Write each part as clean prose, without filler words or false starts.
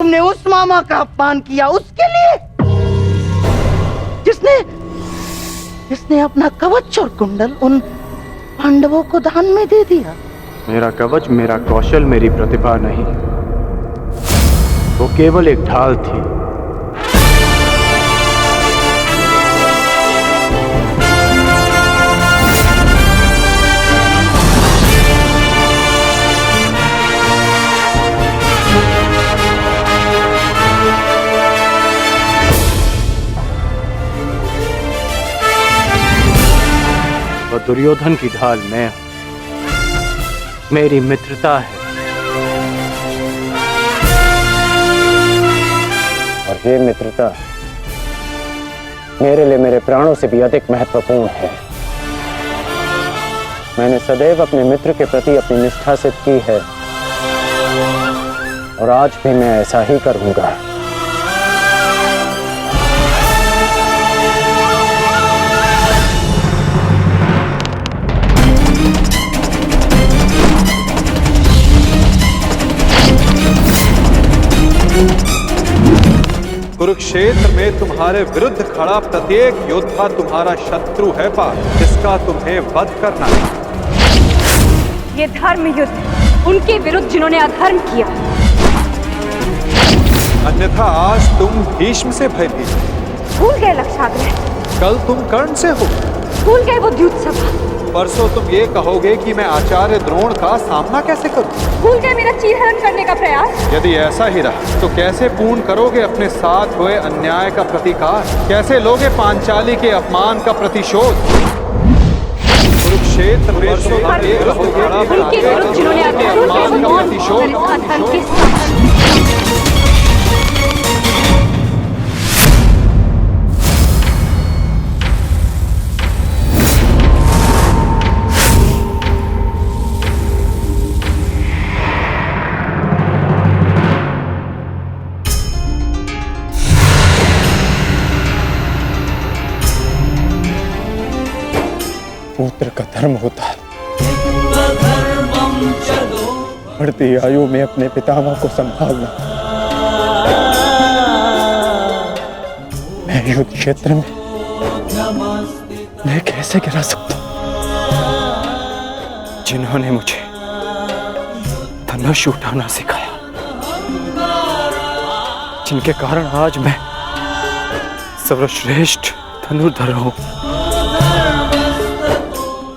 तुमने उस मामा का अपमान किया उसके लिए जिसने अपना कवच और कुंडल उन पांडवों को दान में दे दिया। मेरा कवच, मेरा कौशल, मेरी प्रतिभा नहीं, वो केवल एक ढाल थी। वो दुर्योधन की ढाल मैं हूं, मेरी मित्रता है। और ये मित्रता मेरे लिए मेरे प्राणों से भी अधिक महत्वपूर्ण है। मैंने सदैव अपने मित्र के प्रति अपनी निष्ठा सिद्ध की है और आज भी मैं ऐसा ही करूंगा। कुरुक्षेत्र में तुम्हारे विरुद्ध खड़ा प्रत्येक योद्धा तुम्हारा शत्रु है पार्थ, जिसका तुम्हें वध करना है। ये धर्म युद्ध उनके विरुद्ध जिन्होंने अधर्म किया। अन्यथा आज तुम भीष्म से भयभीत, भूल गए लक्षाग्रह, कल तुम कर्ण से हो, भूल गए वो द्यूत सभा, परसों तुम ये कहोगे कि मैं आचार्य द्रोण का सामना कैसे करूं। भूल गए मेरा चीरहरण करने का प्रयास। यदि ऐसा ही रहा तो कैसे पूर्ण करोगे अपने साथ हुए अन्याय का प्रतिकार, कैसे लोगे पांचाली के अपमान का प्रतिशोध। कुरुक्षेत्र में तुम ये कहोगे उनके विरुद्ध जिन्होंने अपमान का प्रतिशोध। पुत्र का धर्म होता है बढ़ती आयु में अपने पितामह को संभालना। मैं युद्ध क्षेत्र में मैं कैसे गिरा सकता हूं? जिन्होंने मुझे धनुष उठाना सिखाया, जिनके कारण आज मैं सर्वश्रेष्ठ धनुर्धर हूं,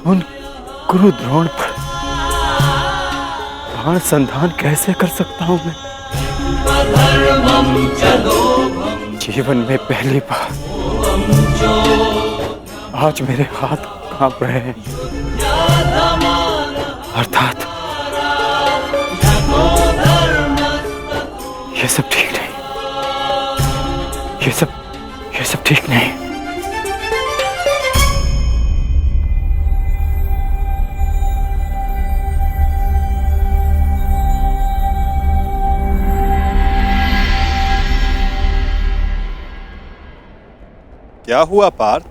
उन गुरु द्रोण पर बाण संधान कैसे कर सकता हूं मैं? जीवन में पहली बार आज मेरे हाथ कांप रहे हैं, अर्थात ये सब ठीक नहीं, ये सब ठीक नहीं। क्या हुआ पार्थ?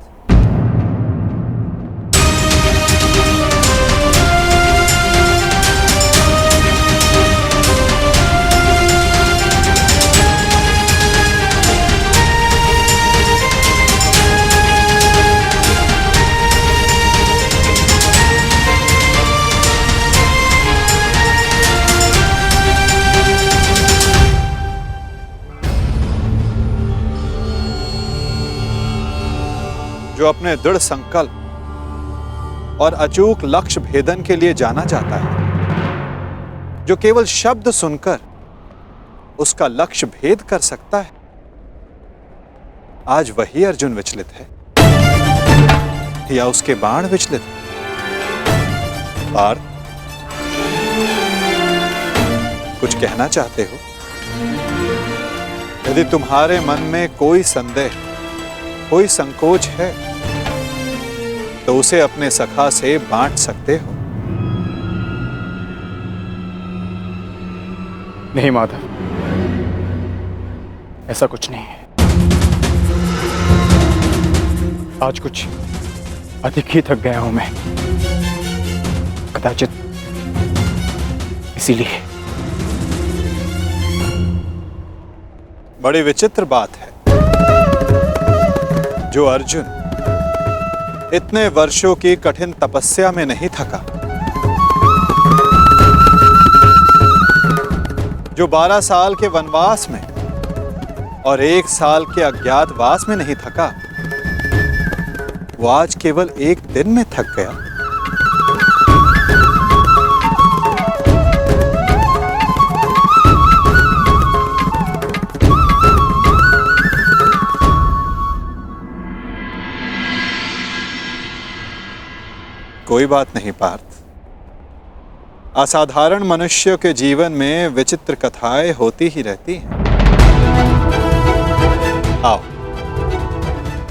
जो अपने दृढ़ संकल्प और अचूक लक्ष्य भेदन के लिए जाना जाता है, जो केवल शब्द सुनकर उसका लक्ष्य भेद कर सकता है, आज वही अर्जुन विचलित है या उसके बाण विचलित है। पार्थ, कुछ कहना चाहते हो? यदि तुम्हारे मन में कोई संदेह, कोई संकोच है तो उसे अपने सखा से बांट सकते हो। नहीं माधव, ऐसा कुछ नहीं है। आज कुछ अधिक ही थक गया हूं मैं, कदाचित इसीलिए। बड़ी विचित्र बात है, जो अर्जुन इतने वर्षों की कठिन तपस्या में नहीं थका, जो 12 साल के वनवास में और 1 साल के अज्ञातवास में नहीं थका, वो आज केवल 1 दिन में थक गया। कोई बात नहीं पार्थ, असाधारण मनुष्यों के जीवन में विचित्र कथाएं होती ही रहती हैं। आओ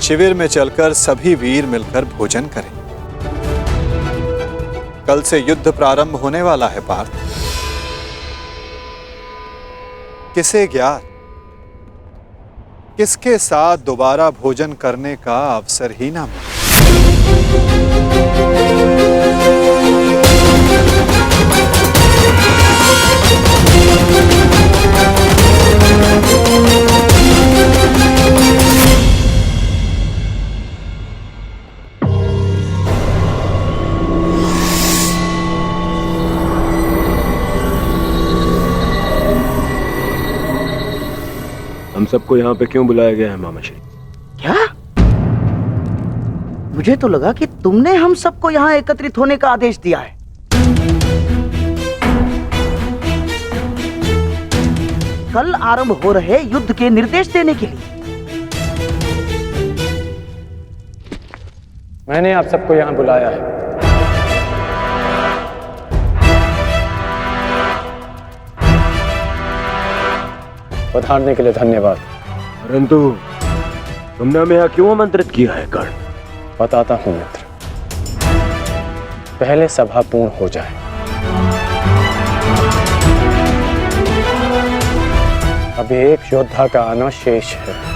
शिविर में चलकर सभी वीर मिलकर भोजन करें। कल से युद्ध प्रारंभ होने वाला है पार्थ। किसे ज्ञात किसके साथ दोबारा भोजन करने का अवसर ही ना मिले। हम सबको यहाँ पे क्यों बुलाया गया है मामाश्री? क्या? मुझे तो लगा कि तुमने हम सबको यहाँ एकत्रित होने का आदेश दिया है। कल आरंभ हो रहे युद्ध के निर्देश देने के लिए। मैंने आप सबको यहाँ बुलाया है। पधारने के लिए धन्यवाद। परंतु तुमने हमें यहाँ क्यों आमंत्रित किया है कर्ण? बताता हूं मित्र, पहले सभा पूर्ण हो जाए। अभी एक योद्धा का आना शेष है।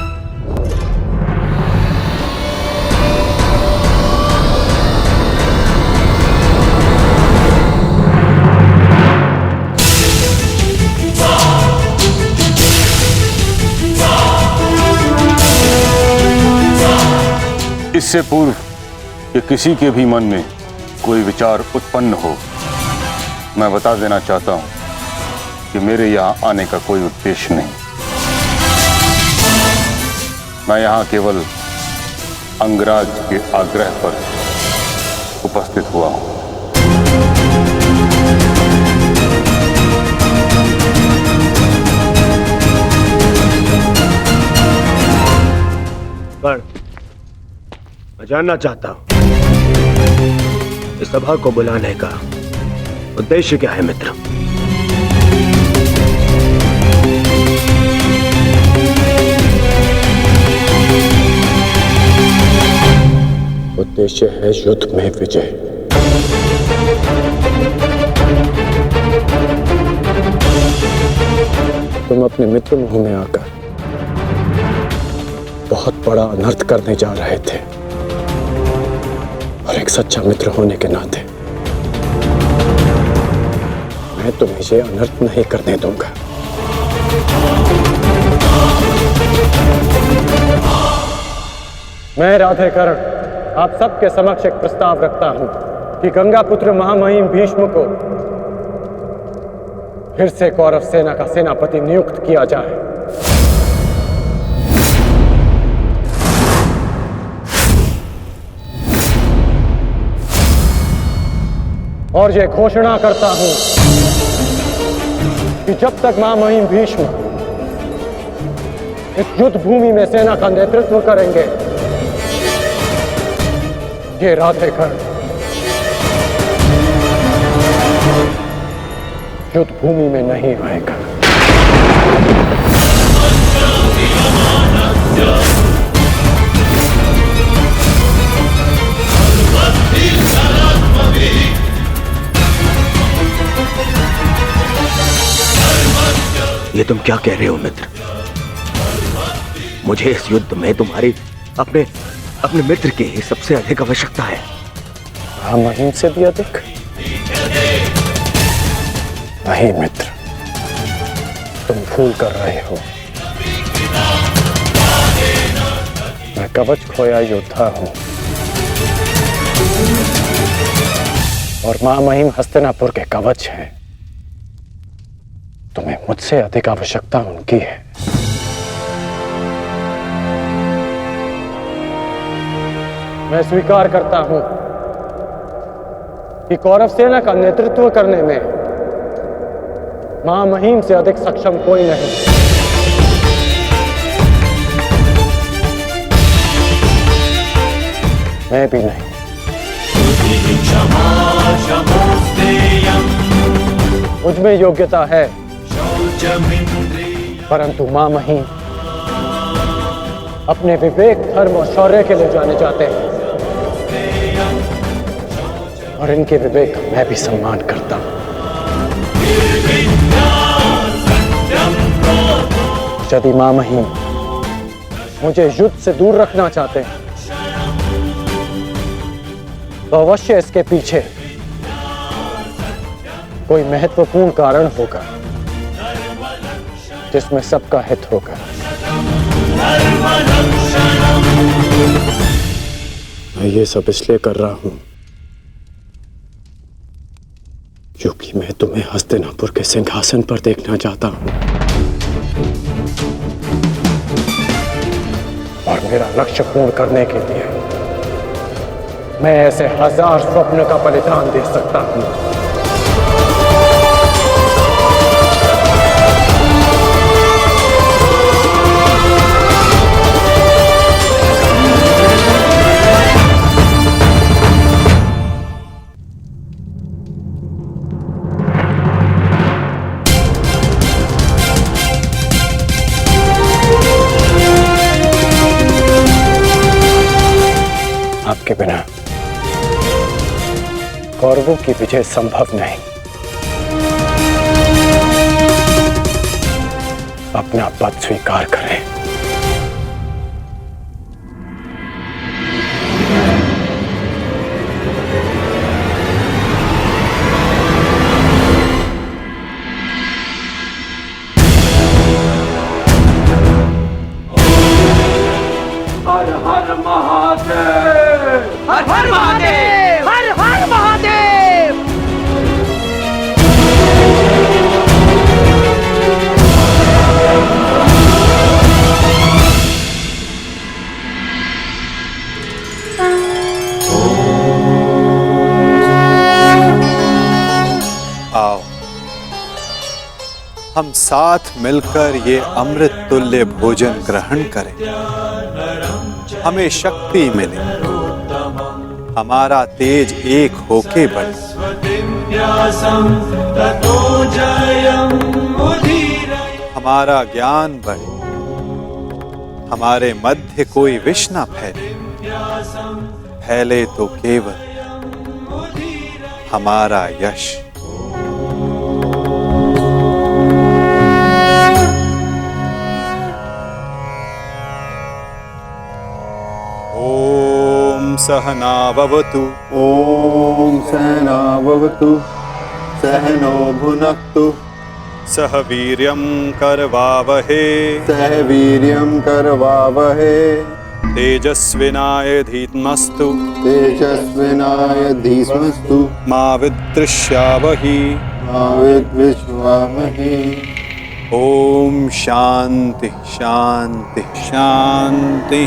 इससे पूर्व कि किसी के भी मन में कोई विचार उत्पन्न हो, मैं बता देना चाहता हूं कि मेरे यहाँ आने का कोई उद्देश्य नहीं। मैं यहाँ केवल अंगराज के आग्रह पर उपस्थित हुआ हूं। कर्ण, मैं जानना चाहता हूं इस सभा को बुलाने का उद्देश्य क्या है मित्र? उद्देश्य है युद्ध में विजय। तुम अपने मित्र मुंह में आकर बहुत बड़ा अनर्थ करने जा रहे थे, और एक सच्चा मित्र होने के नाते मैं तुम्हें ये अनर्थ नहीं करने दूंगा। मैं राधेकर्ण आप सबके समक्ष एक प्रस्ताव रखता हूं कि गंगा पुत्र महामहिम भीष्म को फिर से कौरव सेना का सेनापति नियुक्त किया जाए। और ये घोषणा करता हूं कि जब तक महामहिम भीष्म इस युद्ध भूमि में सेना का नेतृत्व करेंगे, ये राधेकर्ण युद्ध भूमि में नहीं आएगा। ये तुम क्या कह रहे हो मित्र? मुझे इस युद्ध में तुम्हारी अपने मित्र की ही सबसे अधिक आवश्यकता है। महामहिम से भी अधिक? नहीं मित्र, तुम भूल कर रहे हो। कवच खोया योद्धा हूं और मां महिम हस्तिनापुर के कवच हैं। तुम्हें मुझसे अधिक आवश्यकता उनकी है। मैं स्वीकार करता हूं कि कौरव सेना का नेतृत्व करने में मां महिम से अधिक सक्षम कोई नहीं। मैं भी नहीं। मुझ में योग्यता है, परंतु मां महिम अपने विवेक, धर्म और शौर्य के लिए जाने जाते हैं और इनके विवेक का मैं भी सम्मान करता हूं। यदि मां महिम मुझे युद्ध से दूर रखना चाहते हैं तो अवश्य इसके पीछे कोई महत्वपूर्ण कारण होगा जिसमें सबका हित होगा। मैं ये सब इसलिए कर रहा हूं क्योंकि मैं तुम्हें हस्तिनापुर के सिंहासन पर देखना चाहता हूं और मेरा लक्ष्य पूर्ण करने के लिए मैं ऐसे 1000 स्वप्न का बलिदान दे सकता हूं। आपके बिना कौरवों की विजय संभव नहीं। अपना पद स्वीकार करें। हर हर महादेव, हर हर महादेव, हर हर महादेव। आओ हम साथ मिलकर ये अमृत तुल्य भोजन ग्रहण करें, हमें शक्ति मिले, हमारा तेज एक होके बढ़े। हमारा ज्ञान बढ़े, हमारे मध्य कोई विष न फैले, फैले तो केवल हमारा यश। सहना भवतु। ओम सहना भवतु। सहनो भुनक्तु। सह वीर्यं करवावहे। सह वीर्यं करवावहे। तेजस्विनाय धीमस्तु। तेजस्विनाय धीमस्तु। मा विद्विषावहि। मा विद्विषावहि। ओम शांति शांति शांति।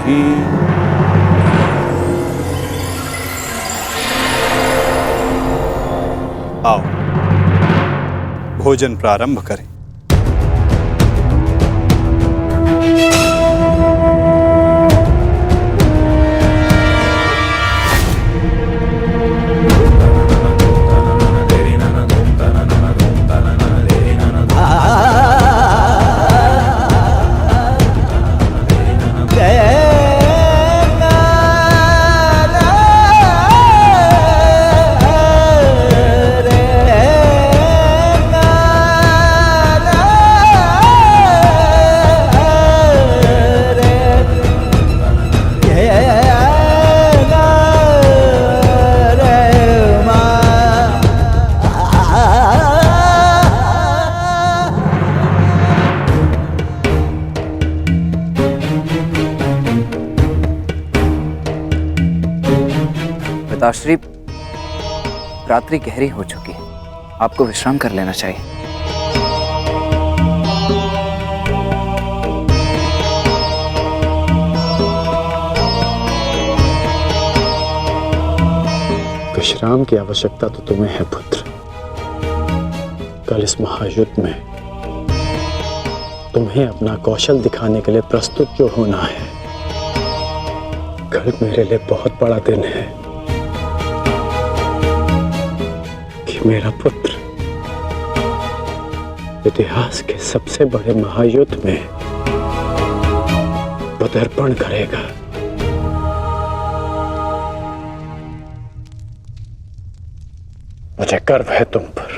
आओ भोजन प्रारंभ करें। पिताश्री, रात्रि गहरी हो चुकी है, आपको विश्राम कर लेना चाहिए। विश्राम की आवश्यकता तो तुम्हें है पुत्र। कल इस महायुद्ध में तुम्हें अपना कौशल दिखाने के लिए प्रस्तुत जो होना है। कल मेरे लिए बहुत बड़ा दिन है कि मेरा पुत्र इतिहास के सबसे बड़े महायुद्ध में पदार्पण करेगा। मुझे गर्व है तुम पर।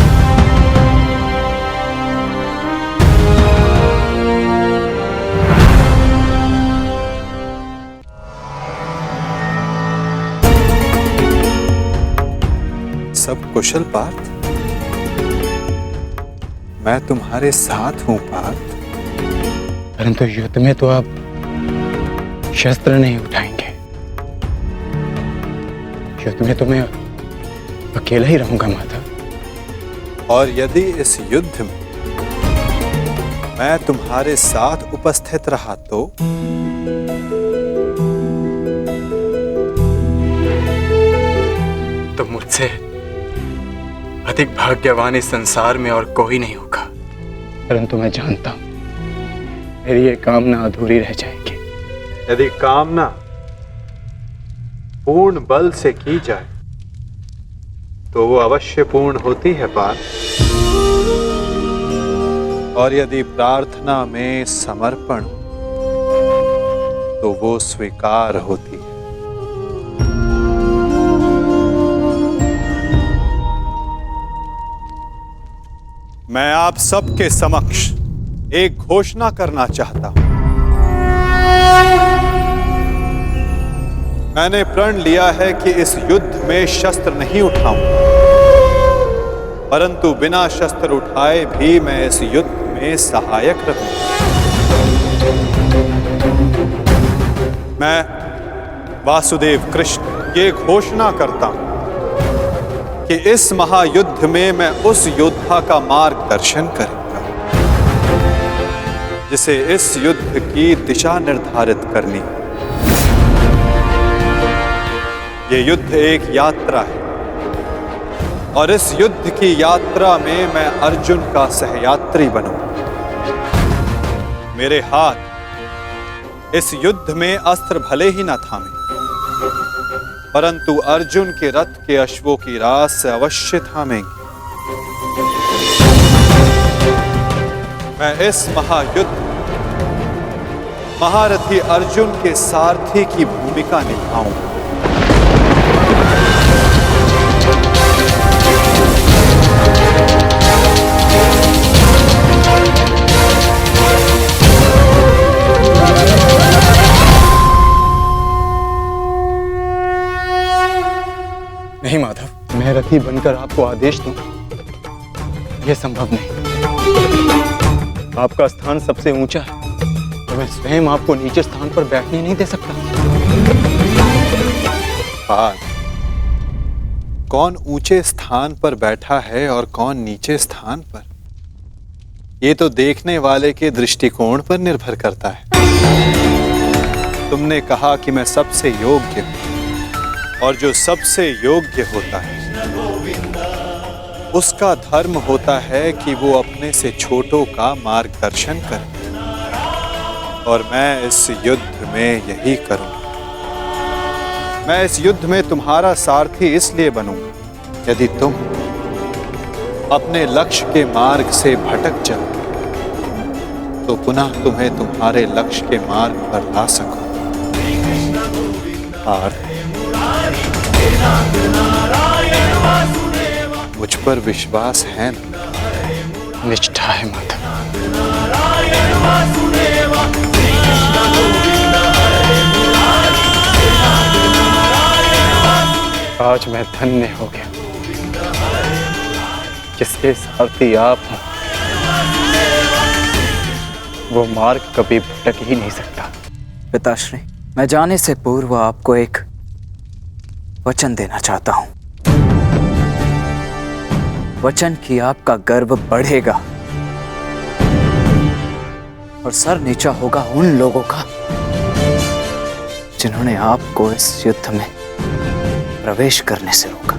सब कुशल पार्थ? मैं तुम्हारे साथ हूं पार्थ। परंतु युद्ध में तो आप शस्त्र नहीं उठाएंगे। युद्ध में तो मैं अकेला ही रहूंगा माता। और यदि इस युद्ध में मैं तुम्हारे साथ उपस्थित रहा तो मुझसे अधिक भाग्यवान इस संसार में और कोई नहीं होगा। परंतु मैं जानता हूं मेरी ये कामना अधूरी रह जाएगी। यदि कामना पूर्ण बल से की जाए तो वो अवश्य पूर्ण होती है पार्थ। और यदि प्रार्थना में समर्पण तो वो स्वीकार होती है। मैं आप सबके समक्ष एक घोषणा करना चाहता हूं। मैंने प्रण लिया है कि इस युद्ध में शस्त्र नहीं उठाऊंगा, परंतु बिना शस्त्र उठाए भी मैं इस युद्ध में सहायक रहूंगा। मैं वासुदेव कृष्ण ये घोषणा करता हूं कि इस महायुद्ध में मैं उस योद्धा का मार्गदर्शन करूंगा जिसे इस युद्ध की दिशा निर्धारित करनी है। ये युद्ध एक यात्रा है और इस युद्ध की यात्रा में मैं अर्जुन का सहयात्री बनूंगा। मेरे हाथ इस युद्ध में अस्त्र भले ही न थामे, परंतु अर्जुन के रथ के अश्वों की रास से अवश्य थामेंगे। मैं इस महायुद्ध महारथी अर्जुन के सारथी की भूमिका निभाऊंगा। नहीं माधव, मैं रथी बनकर आपको आदेश दूं, यह संभव नहीं। आपका स्थान सबसे ऊंचा है तो मैं स्वयं आपको नीचे स्थान पर बैठने नहीं दे सकता। कौन ऊंचे स्थान पर बैठा है और कौन नीचे स्थान पर, ये तो देखने वाले के दृष्टिकोण पर निर्भर करता है। तुमने कहा कि मैं सबसे योग्य हूं, और जो सबसे योग्य होता है उसका धर्म होता है कि वो अपने से छोटों का मार्गदर्शन करे, और मैं इस युद्ध में यही करूंगा। मैं इस युद्ध में तुम्हारा सारथी इसलिए बनूंगा यदि तुम अपने लक्ष्य के मार्ग से भटक जाओ तो पुनः तुम्हें तुम्हारे लक्ष्य के मार्ग पर ला सकूं। मुझ पर विश्वास है ना? निष्ठा है माधव। आज मैं धन्य हो गया जिसके सारथी आप हैं। वो मार्ग कभी भटक ही नहीं सकता। पिताश्री, मैं जाने से पूर्व आपको एक वचन देना चाहता हूं, वचन कि आपका गर्व बढ़ेगा और सर नीचा होगा उन लोगों का जिन्होंने आपको इस युद्ध में प्रवेश करने से रोका।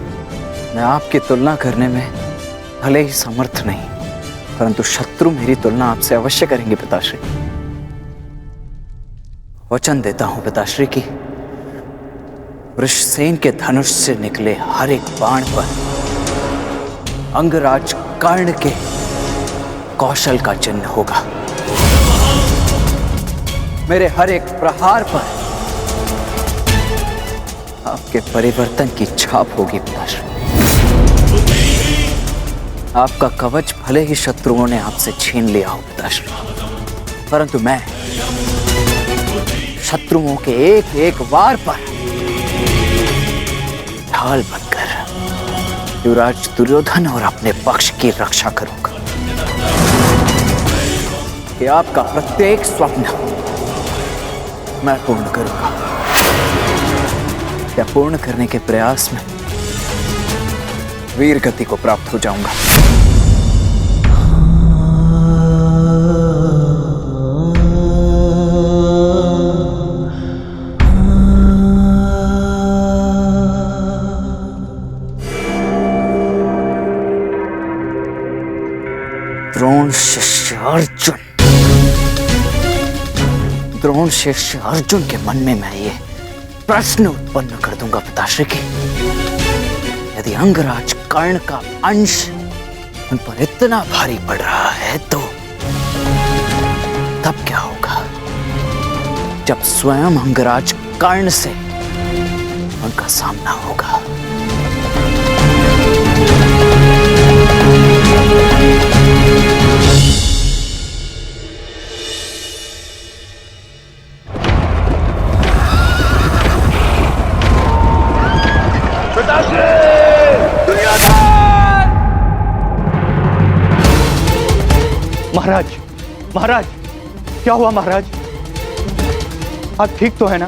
मैं आपकी तुलना करने में भले ही समर्थ नहीं, परंतु शत्रु मेरी तुलना आपसे अवश्य करेंगे पिताश्री। वचन देता हूं पिताश्री की वृषसेन के धनुष से निकले हर एक बाण पर अंगराज कर्ण के कौशल का चिन्ह होगा। मेरे हर एक प्रहार पर आपके परिवर्तन की छाप होगी पिताश्री। आपका कवच भले ही शत्रुओं ने आपसे छीन लिया हो पिताश्री, परंतु मैं शत्रुओं के एक एक वार पर ढाल बनकर युवराज दुर्योधन और अपने पक्ष की रक्षा करूंगा कि आपका प्रत्येक स्वप्न मैं पूर्ण करूंगा। या पूर्ण करने के प्रयास में वीर गति को प्राप्त हो जाऊंगा। द्रोण शिष्य अर्जुन, द्रोण शिष्य अर्जुन के मन में मैं ये प्रश्न उत्पन्न कर दूंगा पिताश्री की, यदि अंगराज कर्ण का अंश उन पर इतना भारी पड़ रहा है तो तब क्या होगा जब स्वयं अंगराज कर्ण से उनका सामना होगा। महाराज, महाराज, क्या हुआ महाराज? आप ठीक तो है ना?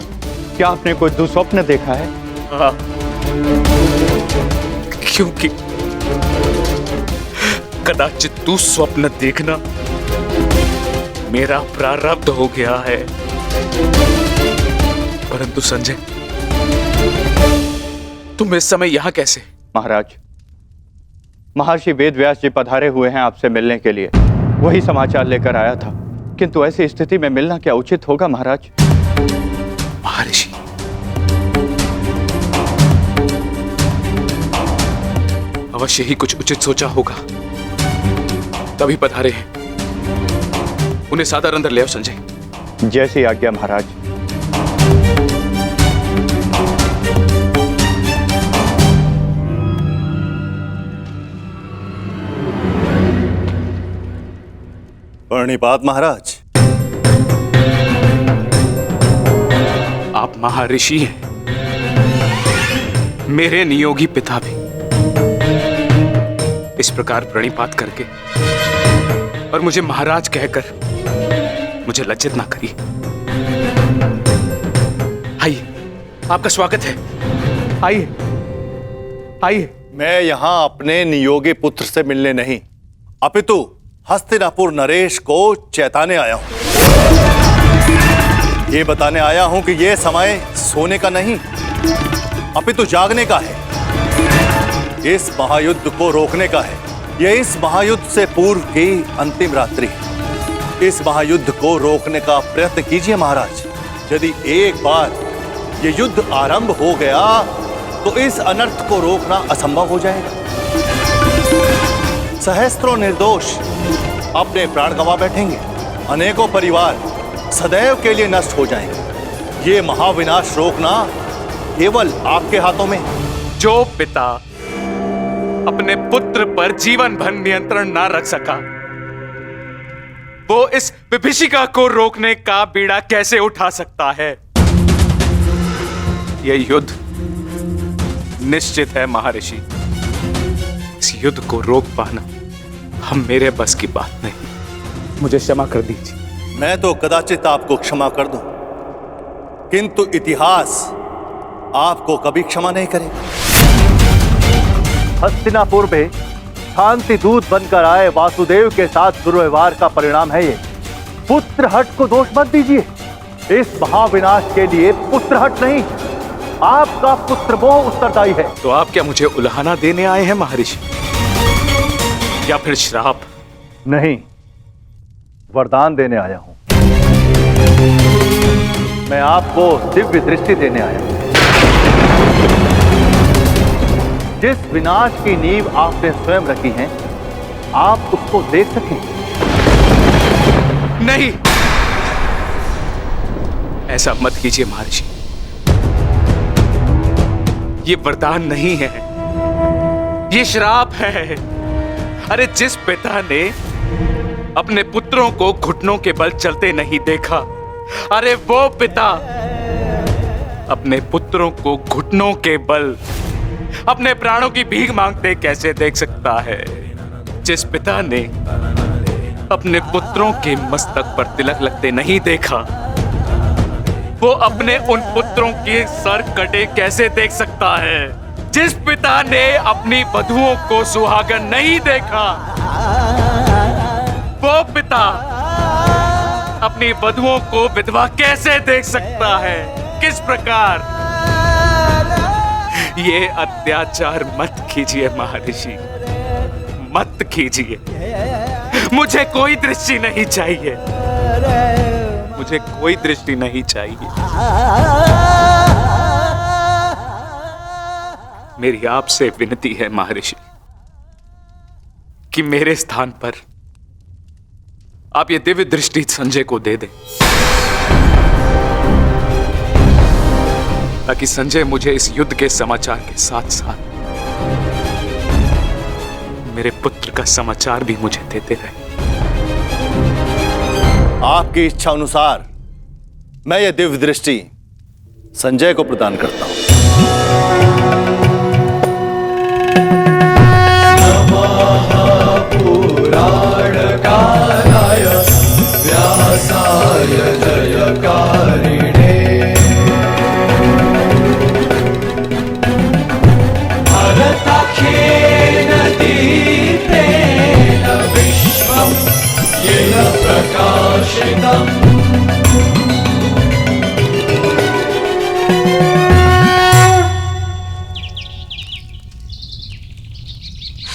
क्या आपने कोई दुस्वप्न देखा है? हाँ, क्योंकि कदाचित दुस्वप्न देखना मेरा प्रारब्ध हो गया है। परंतु संजय, तुम इस समय यहां कैसे? महाराज, महर्षि वेदव्यास जी पधारे हुए हैं आपसे मिलने के लिए, वही समाचार लेकर आया था। किंतु ऐसी स्थिति में मिलना क्या उचित होगा महाराज? महर्षि, अवश्य ही कुछ उचित सोचा होगा, तभी पधारे हैं। उन्हें सादर अंदर ले आओ संजय। जैसी आज्ञा महाराज। प्रणिपात महाराज। आप महर्षि हैं, मेरे नियोगी पिता भी। इस प्रकार प्रणिपात करके और मुझे महाराज कहकर मुझे लज्जित ना करिए। आइए, आपका स्वागत है। आइए, आइए। मैं यहां अपने नियोगी पुत्र से मिलने नहीं, अपितु हस्तिनापुर नरेश को चेताने आया हूं। ये बताने आया हूं कि यह समय सोने का नहीं, अपितु जागने का है। इस महायुद्ध को रोकने का है। यह इस महायुद्ध से पूर्व की अंतिम रात्रि है। इस महायुद्ध को रोकने का प्रयत्न कीजिए महाराज। यदि एक बार यह युद्ध आरंभ हो गया तो इस अनर्थ को रोकना असंभव हो जाएगा। सहस्त्रों निर्दोष अपने प्राण गंवा बैठेंगे, अनेकों परिवार सदैव के लिए नष्ट हो जाएंगे। ये महाविनाश रोकना केवल आपके हाथों में। जो पिता अपने पुत्र पर जीवन भर नियंत्रण ना रख सका, वो इस विभीषिका को रोकने का बीड़ा कैसे उठा सकता है? यह युद्ध निश्चित है महर्षि। इस युद्ध को रोक पाना हम मेरे बस की बात नहीं। मुझे क्षमा कर दीजिए। मैं तो कदाचित आपको क्षमा कर दूं, किंतु इतिहास आपको कभी क्षमा नहीं करेगा। हस्तिनापुर में शांति दूत बनकर आए वासुदेव के साथ दुर्व्यवहार का परिणाम है ये। पुत्रहट को दोष मत दीजिए। इस महाविनाश के लिए पुत्रहट नहीं, आपका पुत्रमोह उत्तरदायी है। तो आप क्या मुझे उल्हाना देने आए हैं महर्षि, या फिर श्राप? नहीं, वरदान देने आया हूं। मैं आपको दिव्य दृष्टि देने आया हूं। जिस विनाश की नींव आपने स्वयं रखी है, आप उसको देख सकें। नहीं, ऐसा मत कीजिए महर्षि। ये वरदान नहीं है, ये श्राप है। अरे जिस पिता ने अपने पुत्रों को घुटनों के बल चलते नहीं देखा, अरे वो पिता अपने पुत्रों को घुटनों के बल अपने प्राणों की भीख मांगते कैसे देख सकता है? जिस पिता ने अपने पुत्रों के मस्तक पर तिलक लगते नहीं देखा, वो अपने उन पुत्रों के सर कटे कैसे देख सकता है? जिस पिता ने अपनी वधुओं को सुहागन नहीं देखा, वो पिता अपनी वधुओं को विधवा कैसे देख सकता है? किस प्रकार? ये अत्याचार मत कीजिए महर्षि, मत कीजिए। मुझे कोई दृष्टि नहीं चाहिए, मुझे कोई दृष्टि नहीं चाहिए। मेरी आपसे विनती है महर्षि कि मेरे स्थान पर आप ये दिव्य दृष्टि संजय को दे दें, ताकि संजय मुझे इस युद्ध के समाचार के साथ साथ मेरे पुत्र का समाचार भी मुझे देते रहे। आपकी इच्छा अनुसार मैं ये दिव्य दृष्टि संजय को प्रदान करता हूं।